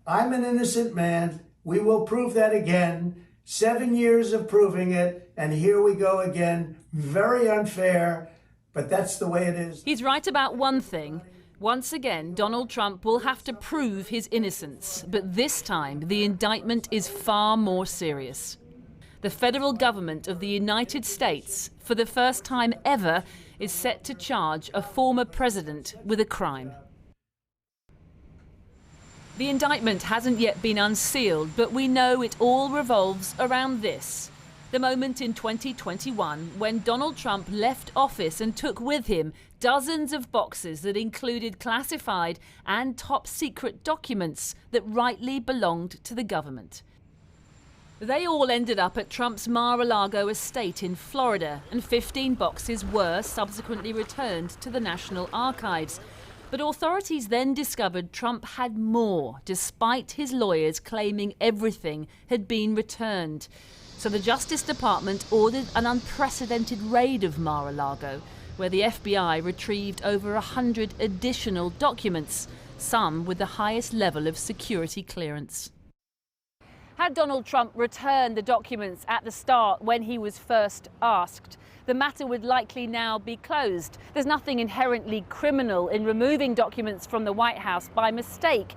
I'm an innocent man. We will prove that again. 7 years of proving it, and here we go again. Very unfair, but that's the way it is. He's right about one thing. Once again, Donald Trump will have to prove his innocence. But this time, the indictment is far more serious. The federal government of the United States, for the first time ever, is set to charge a former president with a crime. The indictment hasn't yet been unsealed, but we know it all revolves around this. The moment in 2021 when Donald Trump left office and took with him dozens of boxes that included classified and top secret documents that rightly belonged to the government. They all ended up at Trump's Mar-a-Lago estate in Florida, and 15 boxes were subsequently returned to the National Archives. But authorities then discovered Trump had more, despite his lawyers claiming everything had been returned. So the Justice Department ordered an unprecedented raid of Mar-a-Lago, where the FBI retrieved over 100 additional documents, some with the highest level of security clearance. Had Donald Trump returned the documents at the start when he was first asked, the matter would likely now be closed. There's nothing inherently criminal in removing documents from the White House by mistake.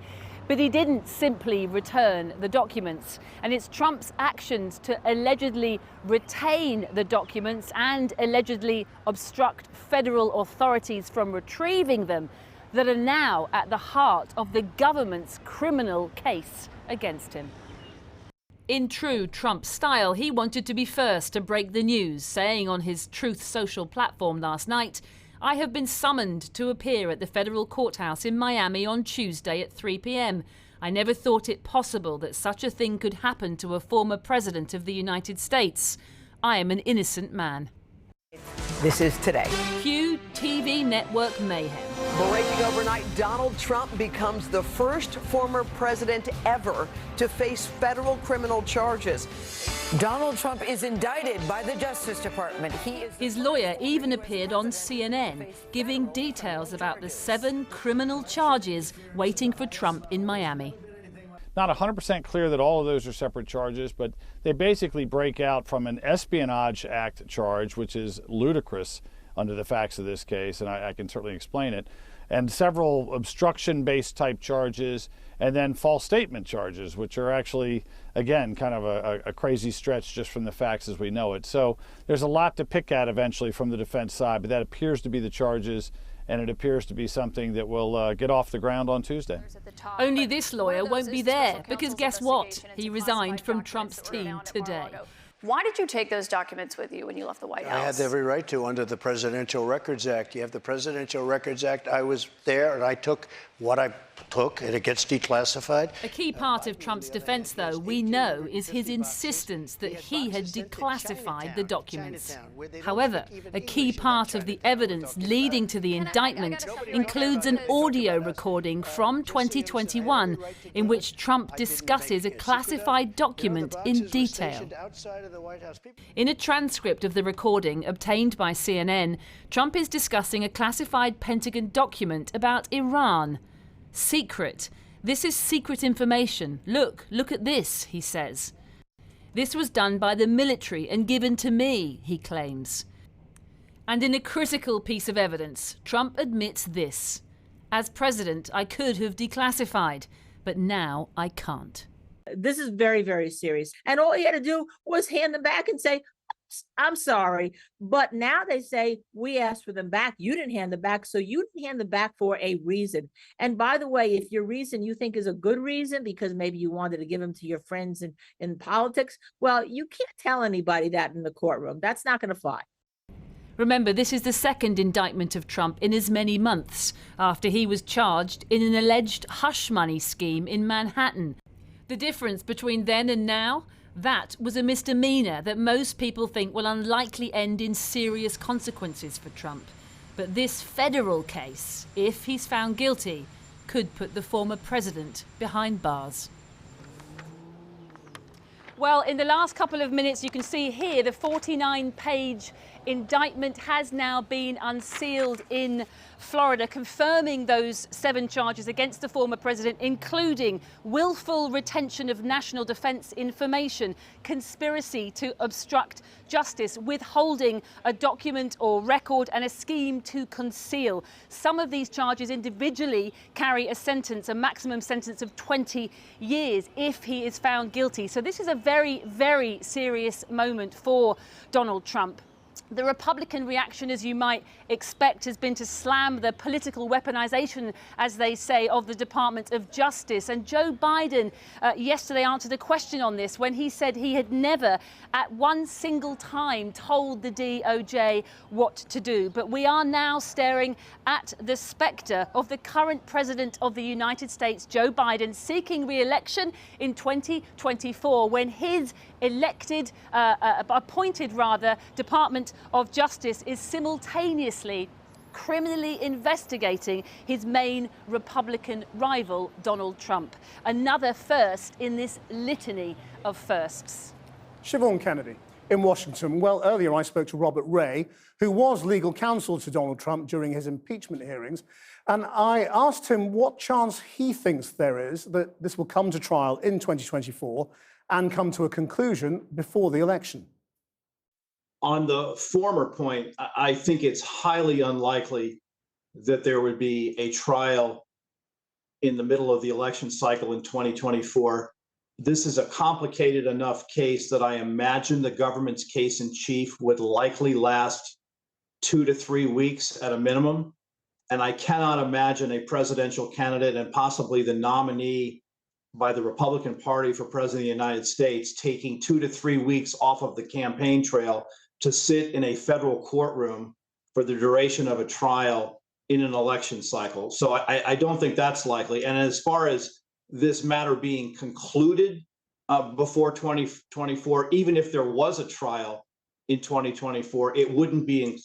But he didn't simply return the documents. And it's Trump's actions to allegedly retain the documents and allegedly obstruct federal authorities from retrieving them that are now at the heart of the government's criminal case against him. In true Trump style, he wanted to be first to break the news, saying on his Truth Social platform last night, "I have been summoned to appear at the federal courthouse in Miami on Tuesday at 3 p.m. I never thought it possible that such a thing could happen to a former president of the United States. I am an innocent man." This is Today. Cue TV network mayhem. Breaking overnight, Donald Trump becomes the first former president ever to face federal criminal charges. Donald Trump is indicted by the Justice Department. His lawyer even appeared on CNN, giving details about the 7 criminal charges waiting for Trump in Miami. Not 100% clear that all of those are separate charges, but they basically break out from an Espionage Act charge, which is ludicrous under the facts of this case, and I can certainly explain it, and several obstruction-based type charges, and then false statement charges, which are actually, again, kind of a crazy stretch just from the facts as we know it. So there's a lot to pick at eventually from the defense side, but that appears to be the charges, and it appears to be something that will get off the ground on Tuesday. Only this lawyer won't be there, because guess what? He resigned from Trump's team today. Why did you take those documents with you when you left the White House? I had every right to under the Presidential Records Act. You have the Presidential Records Act. I was there and I took what I took, and it gets declassified. A key part of Trump's defense, though, we know, is his insistence that he had declassified the documents. However, a key part of the evidence leading to the indictment includes an audio recording from 2021 in which Trump discusses a classified document in detail. In a transcript of the recording obtained by CNN, Trump is discussing a classified Pentagon document about Iran. Secret. This is secret information. Look at this, he says. This was done by the military and given to me, he claims. And in a critical piece of evidence, Trump admits this. As president, I could have declassified, but now I can't. This is very, very serious. And all he had to do was hand them back and say, I'm sorry. But now they say, we asked for them back. You didn't hand them back. So you didn't hand them back for a reason. And by the way, if your reason you think is a good reason, because maybe you wanted to give them to your friends in politics, well, you can't tell anybody that in the courtroom. That's not going to fly. Remember, this is the second indictment of Trump in as many months after he was charged in an alleged hush money scheme in Manhattan. The difference between then and now? That was a misdemeanor that most people think will unlikely end in serious consequences for Trump. But this federal case, if he's found guilty, could put the former president behind bars. Well, in the last couple of minutes, you can see here the 49-page indictment has now been unsealed in Florida, confirming those 7 charges against the former president, including willful retention of national defense information, conspiracy to obstruct justice, withholding a document or record, and a scheme to conceal. Some of these charges individually carry a maximum sentence of 20 years if he is found guilty. So this is a very, very serious moment for Donald Trump. The Republican reaction, as you might expect, has been to slam the political weaponization, as they say, of the Department of Justice. And Joe Biden yesterday answered a question on this when he said he had never at one single time told the DOJ what to do. But we are now staring at the specter of the current president of the United States, Joe Biden, seeking re-election in 2024 when his appointed Department of Justice is simultaneously criminally investigating his main Republican rival, Donald Trump. Another first in this litany of firsts. Siobhan Kennedy in Washington. Well, earlier I spoke to Robert Ray, who was legal counsel to Donald Trump during his impeachment hearings, and I asked him what chance he thinks there is that this will come to trial in 2024 and come to a conclusion before the election. On the former point, I think it's highly unlikely that there would be a trial in the middle of the election cycle in 2024. This is a complicated enough case that I imagine the government's case in chief would likely last 2 to 3 weeks at a minimum. And I cannot imagine a presidential candidate and possibly the nominee by the Republican Party for president of the United States taking 2 to 3 weeks off of the campaign trail to sit in a federal courtroom for the duration of a trial in an election cycle. So I don't think that's likely. And as far as this matter being concluded before 2024, even if there was a trial in 2024, it wouldn't be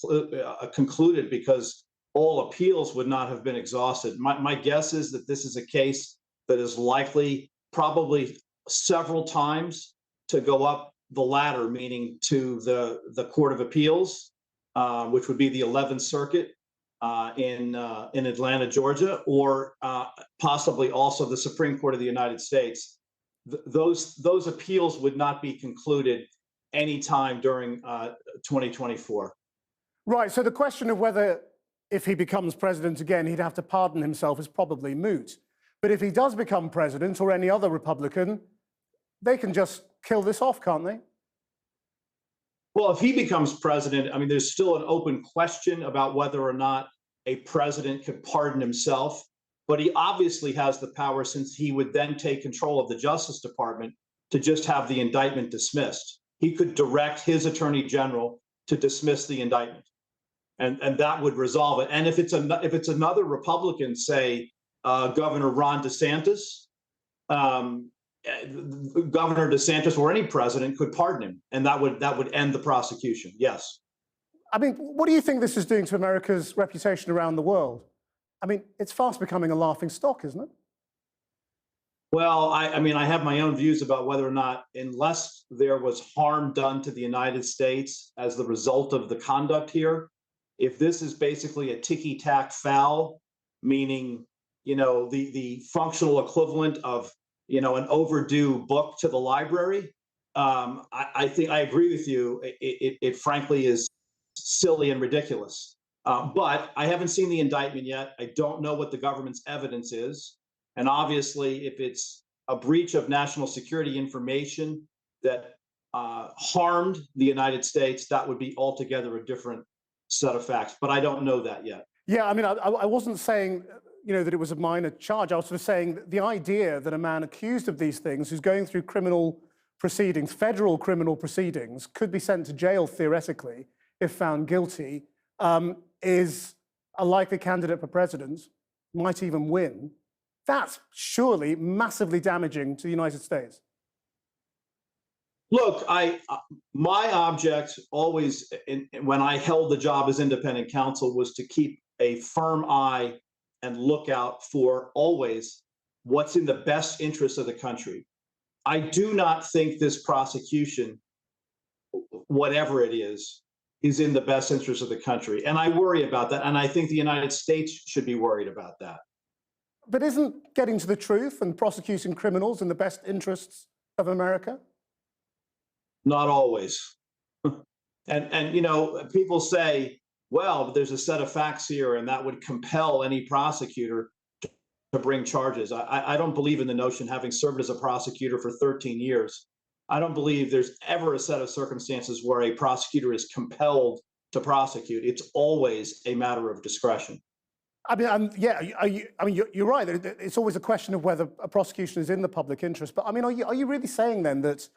concluded because all appeals would not have been exhausted. My guess is that this is a case that is likely probably several times to go up the ladder, meaning to the Court of Appeals, which would be the 11th Circuit in Atlanta, Georgia, or possibly also the Supreme Court of the United States. Those appeals would not be concluded anytime during 2024. Right, so the question of whether if he becomes president again, he'd have to pardon himself is probably moot. But if he does become president or any other Republican, they can just kill this off, can't they? Well, if he becomes president, I mean, there's still an open question about whether or not a president could pardon himself. But he obviously has the power, since he would then take control of the Justice Department, to just have the indictment dismissed. He could direct his attorney general to dismiss the indictment, and that would resolve it. And if it's another Republican, say Governor Ron DeSantis, Governor DeSantis or any president could pardon him, and that would end the prosecution. Yes. I mean, what do you think this is doing to America's reputation around the world? I mean, it's fast becoming a laughing stock, isn't it? Well, I mean, I have my own views about whether or not, unless there was harm done to the United States as the result of the conduct here, if this is basically a ticky-tack foul, meaning, the functional equivalent of, an overdue book to the library, I think I agree with you. It frankly is silly and ridiculous. But I haven't seen the indictment yet. I don't know what the government's evidence is. And obviously, if it's a breach of national security information that harmed the United States, that would be altogether a different set of facts. But I don't know that yet. Yeah, I mean, I wasn't saying, that it was a minor charge. I was sort of saying that the idea that a man accused of these things, who's going through criminal proceedings, federal criminal proceedings, could be sent to jail theoretically if found guilty, is a likely candidate for president, might even win. That's surely massively damaging to the United States. Look, my object always, when I held the job as independent counsel, was to keep a firm eye and look out for always what's in the best interest of the country. I do not think this prosecution, whatever it is is in the best interest of the country. And I worry about that. And I think the United States should be worried about that. But isn't getting to the truth and prosecuting criminals in the best interests of America? Not always. And you know, people say, well, there's a set of facts here and that would compel any prosecutor to bring charges. I don't believe in the notion, having served as a prosecutor for 13 years, I don't believe there's ever a set of circumstances where a prosecutor is compelled to prosecute. It's always a matter of discretion. I mean, you're right. It's always a question of whether a prosecution is in the public interest. But I mean, are you really saying then that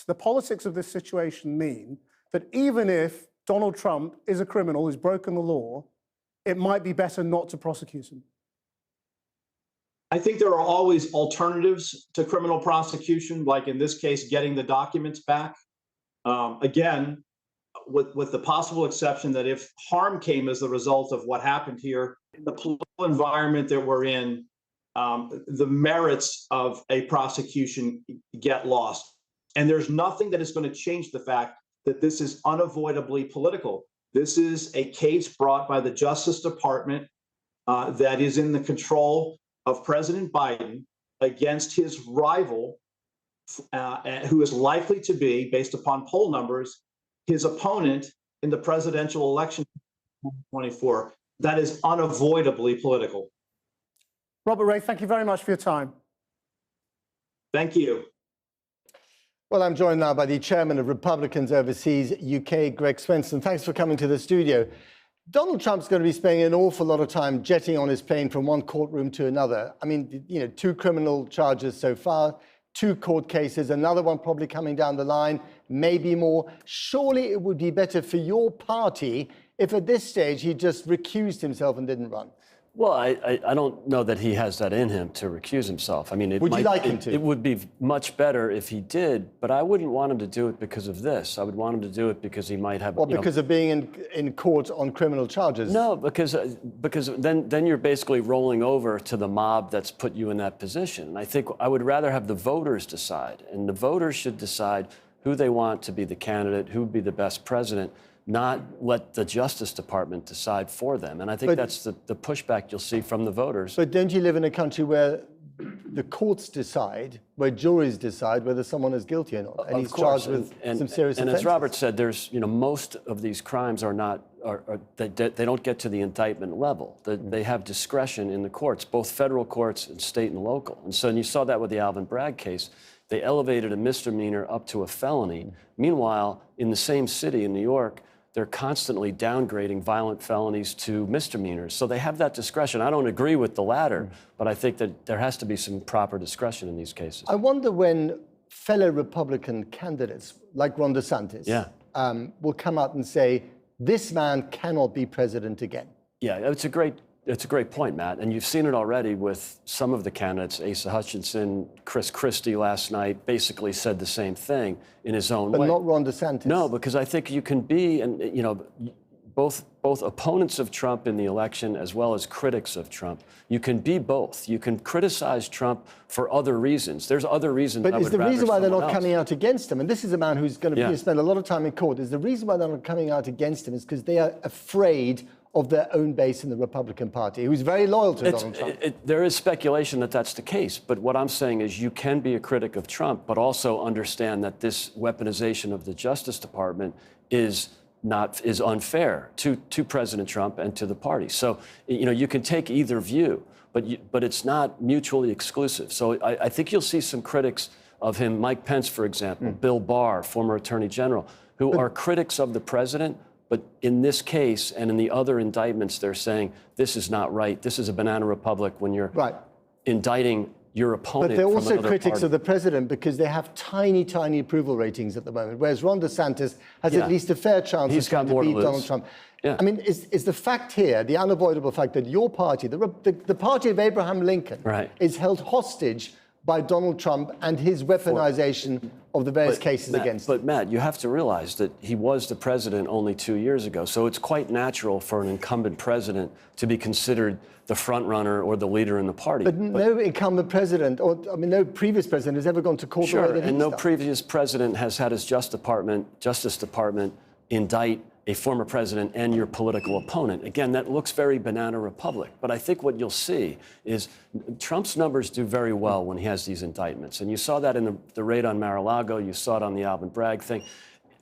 the politics of this situation mean that even if Donald Trump is a criminal who's broken the law, it might be better not to prosecute him? I think there are always alternatives to criminal prosecution, like in this case, getting the documents back. Again, with the possible exception that if harm came as the result of what happened here, in the political environment that we're in, the merits of a prosecution get lost. And there's nothing that is going to change the fact that this is unavoidably political. This is a case brought by the Justice Department that is in the control of President Biden against his rival, who is likely to be, based upon poll numbers, his opponent in the presidential election in 2024. That is unavoidably political. Robert Ray, thank you very much for your time. Thank you. Well, I'm joined now by the chairman of Republicans Overseas UK, Greg Swenson. Thanks for coming to the studio. Donald Trump's going to be spending an awful lot of time jetting on his plane from one courtroom to another. I mean, you know, 2 criminal charges so far, 2 court cases, another one probably coming down the line, maybe more. Surely it would be better for your party if at this stage he just recused himself and didn't run. Well, I don't know that he has that in him to recuse himself. I mean, would you like him to? It would be much better if he did, but I wouldn't want him to do it because of this. I would want him to do it because he might have. Well, because of being in court on criminal charges. No, because then you're basically rolling over to the mob that's put you in that position. And I think I would rather have the voters decide, and the voters should decide who they want to be the candidate, who would be the best president, not let the Justice Department decide for them. And I think that's the pushback you'll see from the voters. But don't you live in a country where the courts decide, where juries decide whether someone is guilty or not? And he's charged with some serious offenses. And as Robert said, there's, most of these crimes are not, they don't get to the indictment level. They have discretion in the courts, both federal courts and state and local. And so you saw that with the Alvin Bragg case. They elevated a misdemeanor up to a felony. Meanwhile, in the same city in New York, they're constantly downgrading violent felonies to misdemeanors. So they have that discretion. I don't agree with the latter, but I think that there has to be some proper discretion in these cases. I wonder when fellow Republican candidates like Ron DeSantis will come out and say, this man cannot be president again. Yeah, it's a great point, Matt. And you've seen it already with some of the candidates. Asa Hutchinson, Chris Christie last night basically said the same thing in his own way. But not Ron DeSantis. No, because I think you can be, and both opponents of Trump in the election as well as critics of Trump. You can be both. You can criticize Trump for other reasons. There's other reasons. But is the reason why they're not coming out against him, and this is a man who's going to spend a lot of time in court, is the reason why they're not coming out against him is because they are afraid of their own base in the Republican Party, who's very loyal to Donald Trump. There is speculation that that's the case, but what I'm saying is you can be a critic of Trump, but also understand that this weaponization of the Justice Department is unfair to President Trump and to the party. So, you can take either view, but it's not mutually exclusive. So I think you'll see some critics of him, Mike Pence, for example, Bill Barr, former Attorney General, who are critics of the president. But in this case and in the other indictments, they're saying this is not right. This is a banana republic when you're indicting your opponent. But they're also critics of the president because they have tiny, tiny approval ratings at the moment, whereas Ron DeSantis has at least a fair chance of trying to beat Donald Trump. Yeah. I mean, is the fact here, the unavoidable fact that your party, the party of Abraham Lincoln, is held hostage by Donald Trump and his weaponization of the various cases against him. But Matt, you have to realize that he was the president only 2 years ago. So it's quite natural for an incumbent president to be considered the front runner or the leader in the party. But no incumbent president, no previous president has ever gone to court the way that and he's no done. previous president has had his Justice Department indict a former president and your political opponent. Again, that looks very banana republic. But I think what you'll see is Trump's numbers do very well when he has these indictments. And you saw that in the raid on Mar-a-Lago. You saw it on the Alvin Bragg thing.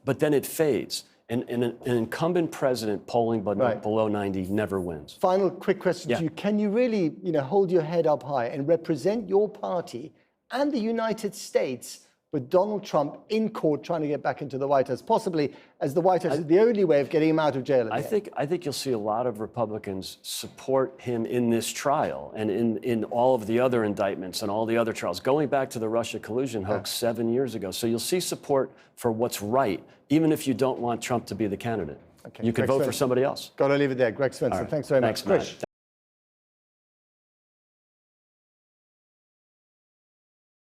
But then it fades. And an incumbent president polling below 90 never wins. Final quick question to you. Can you really, hold your head up high and represent your party and the United States with Donald Trump in court trying to get back into the White House, possibly as the White House is the only way of getting him out of jail again? I think you'll see a lot of Republicans support him in this trial and in all of the other indictments and all the other trials, going back to the Russia collusion hoax 7 years ago. So you'll see support for what's right, even if you don't want Trump to be the candidate. Okay. You could vote for somebody else. Got to leave it there. Greg Swenson, thanks very much. Thanks, Matt.